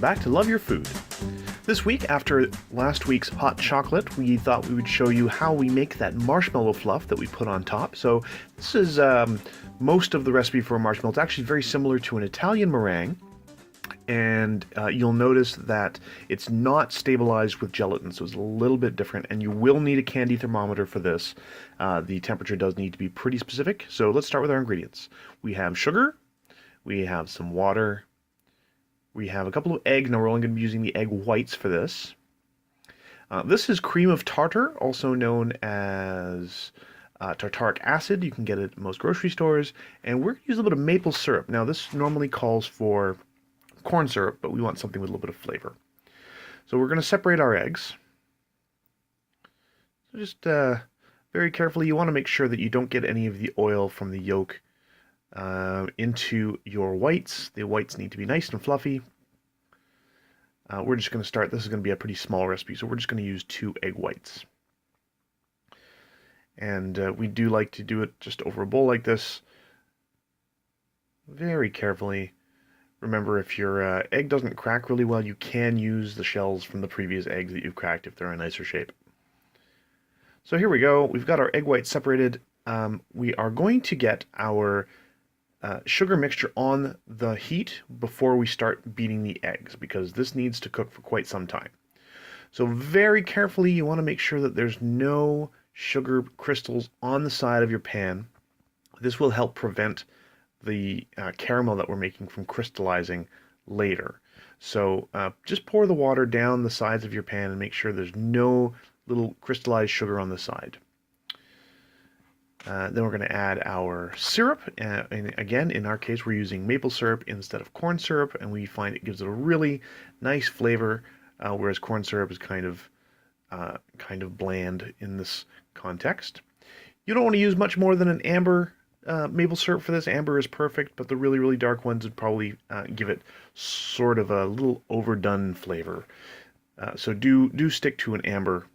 back to Love Your Food. This week, after last week's hot chocolate, we thought we would show you how we make that marshmallow fluff that we put on top. So this is most of the recipe for a marshmallow. It's actually very similar to an Italian meringue, and you'll notice that it's not stabilized with gelatin, so it's a little bit different, and you will need a candy thermometer for this. The temperature does need to be pretty specific. So let's start with our ingredients. We have sugar, we have some water, we have a couple of eggs. Now we're only going to be using the egg whites for this. This is cream of tartar, also known as tartaric acid. You can get it at most grocery stores. And we're going to use a little bit of maple syrup. Now this normally calls for corn syrup, but we want something with a little bit of flavor. So we're going to separate our eggs. So just very carefully, you want to make sure that you don't get any of the oil from the yolk into your whites. The whites need to be nice and fluffy. We're just going to start. This is going to be a pretty small recipe, so we're just going to use 2 egg whites. And we do like to do it just over a bowl like this, very carefully. Remember, if your egg doesn't crack really well, you can use the shells from the previous eggs that you've cracked if they're a nicer shape. So here we go. We've got our egg whites separated. We are going to get our sugar mixture on the heat before we start beating the eggs, because this needs to cook for quite some time. So very carefully, you want to make sure that there's no sugar crystals on the side of your pan. This will help prevent the caramel that we're making from crystallizing later. So just pour the water down the sides of your pan and make sure there's no little crystallized sugar on the side. Then we're going to add our syrup, and again, in our case, we're using maple syrup instead of corn syrup, and we find it gives it a really nice flavor, whereas corn syrup is kind of bland in this context. You don't want to use much more than an amber maple syrup for this. Amber is perfect, but the really, really dark ones would probably give it sort of a little overdone flavor. So do stick to an amber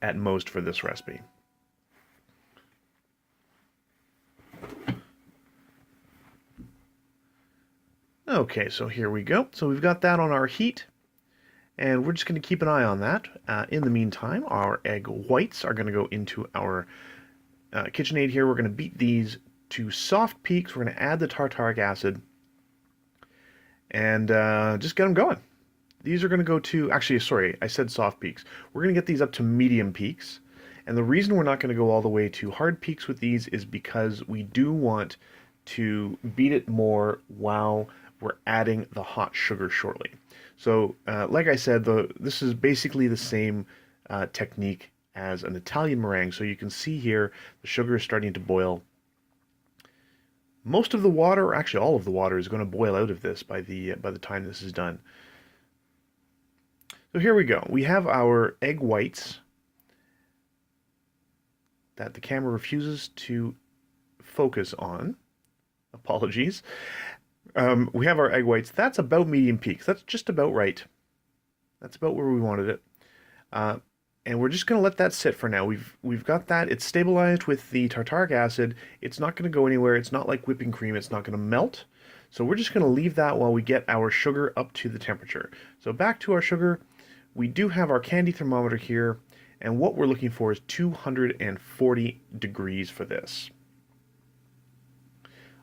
at most for this recipe. Okay, so here we go. So we've got that on our heat, and we're just going to keep an eye on that. In the meantime, our egg whites are going to go into our KitchenAid here. We're going to beat these to soft peaks. We're going to add the tartaric acid and just get them going. These are going to go to, actually, sorry, I said soft peaks. We're going to get these up to medium peaks. And the reason we're not going to go all the way to hard peaks with these is because we do want to beat it more while we're adding the hot sugar shortly. So, like I said, this is basically the same technique as an Italian meringue. So you can see here the sugar is starting to boil. Most of the water, or actually all of the water, is going to boil out of this by the time this is done. So here we go. We have our egg whites that the camera refuses to focus on. Apologies. We have our egg whites. That's about medium peaks. That's just about right. That's about where we wanted it. And we're just going to let that sit for now. We've got that. It's stabilized with the tartaric acid. It's not going to go anywhere. It's not like whipping cream. It's not going to melt. So we're just going to leave that while we get our sugar up to the temperature. So back to our sugar. We do have our candy thermometer here. And what we're looking for is 240 degrees for this.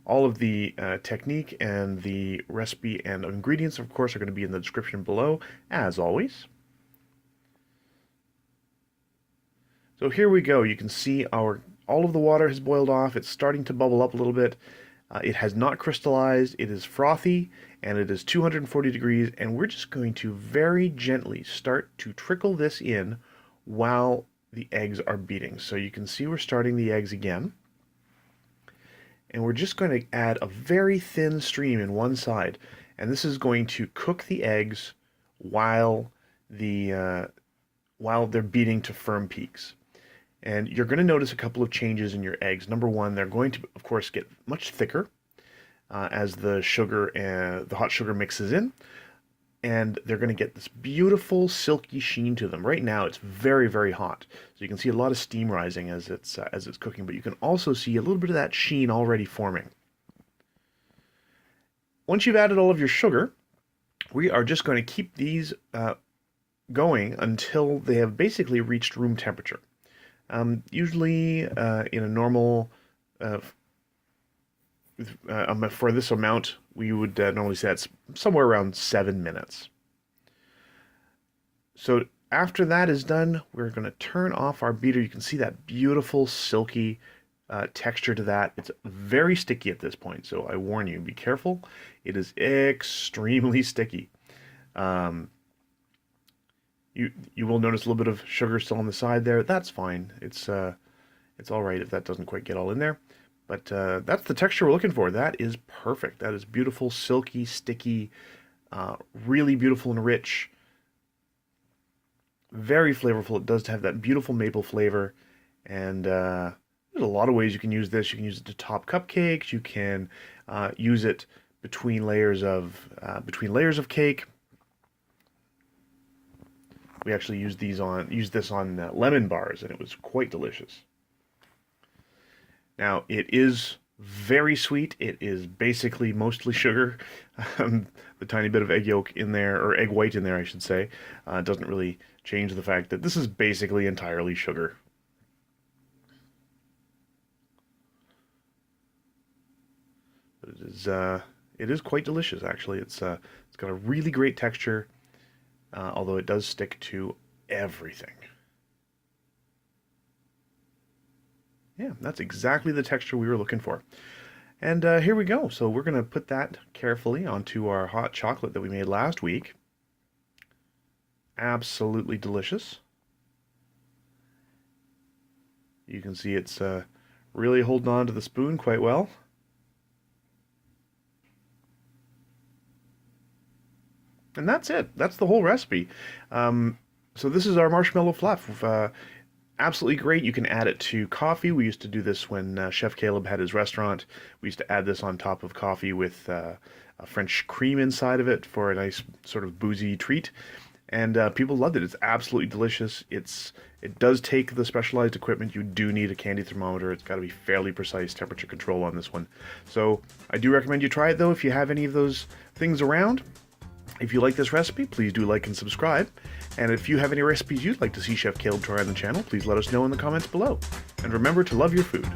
All of the technique and the recipe and ingredients, of course, are going to be in the description below, as always. So here we go. You can see all of the water has boiled off. It's starting to bubble up a little bit. It has not crystallized. It is frothy, and it is 240 degrees. And we're just going to very gently start to trickle this in while the eggs are beating. So you can see we're starting the eggs again. And we're just going to add a very thin stream in one side. And this is going to cook the eggs while they're beating to firm peaks. And you're going to notice a couple of changes in your eggs. Number one, they're going to, of course, get much thicker as the hot sugar mixes in. And they're going to get this beautiful silky sheen to them. Right now, it's very, very hot. So you can see a lot of steam rising as it's cooking, but you can also see a little bit of that sheen already forming. Once you've added all of your sugar, we are just going to keep these going until they have basically reached room temperature. Usually in a normal, for this amount, we would normally say that's somewhere around 7 minutes. So after that is done, we're going to turn off our beater. You can see that beautiful silky texture to that. It's very sticky at this point, so I warn you, be careful. It is extremely sticky. You will notice a little bit of sugar still on the side there. That's fine. It's all right if that doesn't quite get all in there. But that's the texture we're looking for. That is perfect. That is beautiful, silky, sticky, really beautiful and rich. Very flavorful. It does have that beautiful maple flavor. And there's a lot of ways you can use this. You can use it to top cupcakes. You can use it between layers of cake. We actually used this on lemon bars, and it was quite delicious. Now, it is very sweet. It is basically mostly sugar. The tiny bit of egg yolk in there, or egg white in there, I should say, doesn't really change the fact that this is basically entirely sugar. But it is quite delicious, actually. It's got a really great texture. Although it does stick to everything. Yeah, that's exactly the texture we were looking for. And here we go. So we're going to put that carefully onto our hot chocolate that we made last week. Absolutely delicious. You can see it's really holding on to the spoon quite well. And that's it. That's the whole recipe. So this is our marshmallow fluff. Absolutely great. You can add it to coffee. We used to do this when Chef Caleb had his restaurant. We used to add this on top of coffee with a French cream inside of it for a nice sort of boozy treat. And people loved it. It's absolutely delicious. It does take the specialized equipment. You do need a candy thermometer. It's got to be fairly precise temperature control on this one. So I do recommend you try it, though, if you have any of those things around. If you like this recipe, please do like and subscribe. And if you have any recipes you'd like to see Chef Caleb try on the channel, please let us know in the comments below. And remember to love your food.